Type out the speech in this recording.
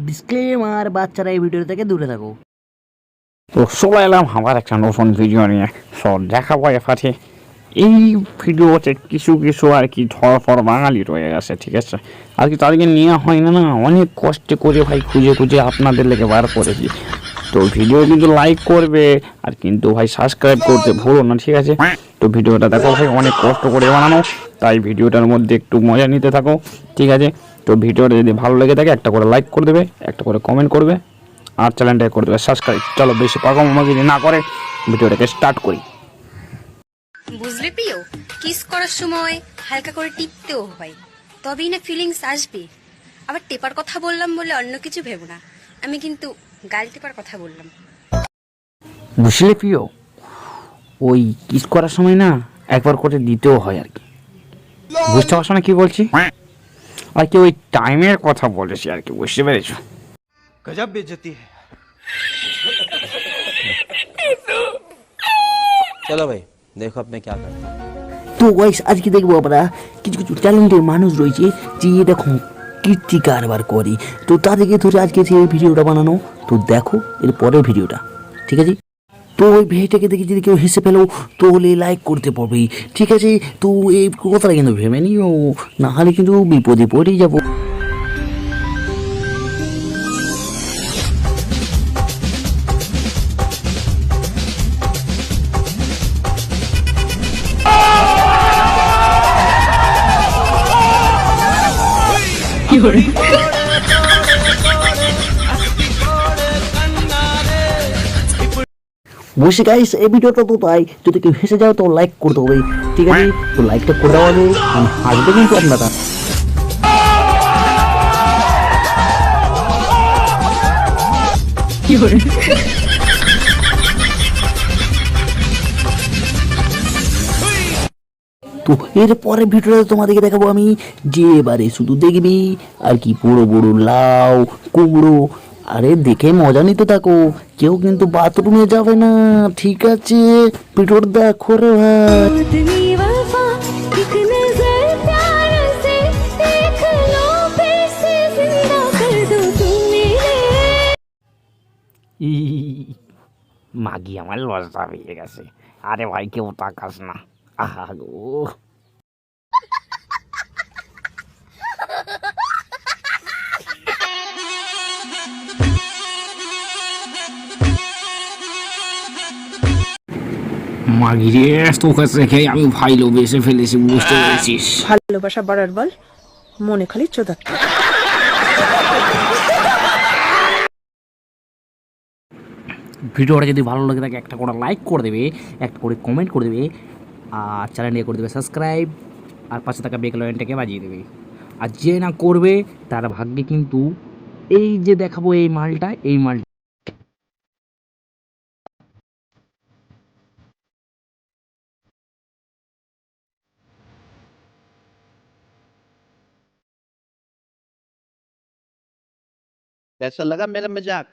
Disclaimer, বাচ্চারা এই video থেকে দূরে থাকো। তো চলে এলাম আবার একটা নতুন ভিডিও নিয়ে। সব দেখাবো এফাতে এই ভিডিওতে কিছু কিছু আর কি ধরফর বাঙালি রয়ে গেছে, ঠিক আছে। আর কি তাদেরকে নেওয়া হয় না, অনেক কষ্টে করে ভাই খুঁজে খুঁজে আপনাদের লেগে বার করেছি। তো ভিডিও কিন্তু লাইক করবে আর কিন্তু ভাই সাবস্ক্রাইব করতে ভুলো না, ঠিক আছে। তো ভিডিওটা দেখো ভাই, অনেক কষ্ট করে বানানো, তাই ভিডিওটার মধ্যে একটু মজা নিতে থাকো, ঠিক আছে। তো ভিডিওটা যদি ভালো লেগে থাকে একটা করে লাইক করে দেবে, একটা করে কমেন্ট করবে, আর চ্যানেলটাকে করে দেবে সাবস্ক্রাইব। চলো বেশি পাকামো যদি না করে ভিডিওটাকে স্টার্ট করি। বুঝলে প্রিয়, কিস করার সময় হালকা করে টিপতেও হয়, তবেই না ফিলিংস আসবে। আবার টেপার কথা বললাম বলে অন্য কিছু ভেবো না, আমি কিন্তু গাল টেপার কথা বললাম। বুঝলে প্রিয়, ওই কিস করার সময় না একবার করে দিতেও হয় আর কি, বুঝতে পারছো না কি বলছি? আর কি ওই টাইমের কথা বলেছি আর কি, বুঝতে পেরেছো? गजब बेइज्जती है। चलो भाई देखो अब मैं क्या करता हूँ। তো গাইস, আজকে দেখবো আমরা কিছু কিছু ট্যালেন্টেড মানুষ রয়েছে যে এরকম কীর্তি কারবার করে। তো তাদেরকে ধরে আজকে সেই ভিডিওটা বানানো। তো দেখো এর পরের ভিডিওটা, ঠিক আছে। তো ওই ভিডিওটাকে দেখে যদি কেউ হেসে পেলো তাহলে লাইক করতে পারবে, ঠিক আছে। তো এই কথাটা কিন্তু ভেবে নিও, না হলে কিন্তু বিপদে পড়ে যাবো। বসে গাইস, এই ভিডিওটা তো তাই, যদি কেউ হেসে যাও তো লাইক করতে হবে, ঠিক আছে। তো লাইকটা করে দেওয়া হবে, হাসবে কিন্তু আপনারা। তো এর পরের ভিডিওটা তোমাদেরকে দেখাবো আমি, যে এবারে শুধু দেখবি আর কি বড় বড় লাউ কুমড়ো। আরে দেখে মজা নিতে থাকো, কেউ কিন্তু বাথরুমে যাবে না, ঠিক আছে। ভিডিওটা দেখো রে ভাই। মাগি আমার লজ্জা পেয়ে গেছে। আরে ভাই কেউ তাকাস না, আহা গো। মাগি রে, তোর কাছে রেখে আমি ভালোবেসে ফেলেছি, বুঝতে পেরেছিস? ভালোবাসা বাড়ার বল, মনে খালি চোদাচ্ছে। ভিডিওটা যদি ভালো লাগে থাকে একটা করে লাইক করে দেবে, একটা করে কমেন্ট করে দেবে, আর চ্যানেলটাকে করে দেবে সাবস্ক্রাইব, আর পাশে থাকা বেল আইকনটাকে বাজিয়ে দেবে। আর যে না করবে তার ভাগ্যে কিন্তু এই যে দেখাবো এই মালটা, এই মালটা। कैसा लगा मेरा मजाक?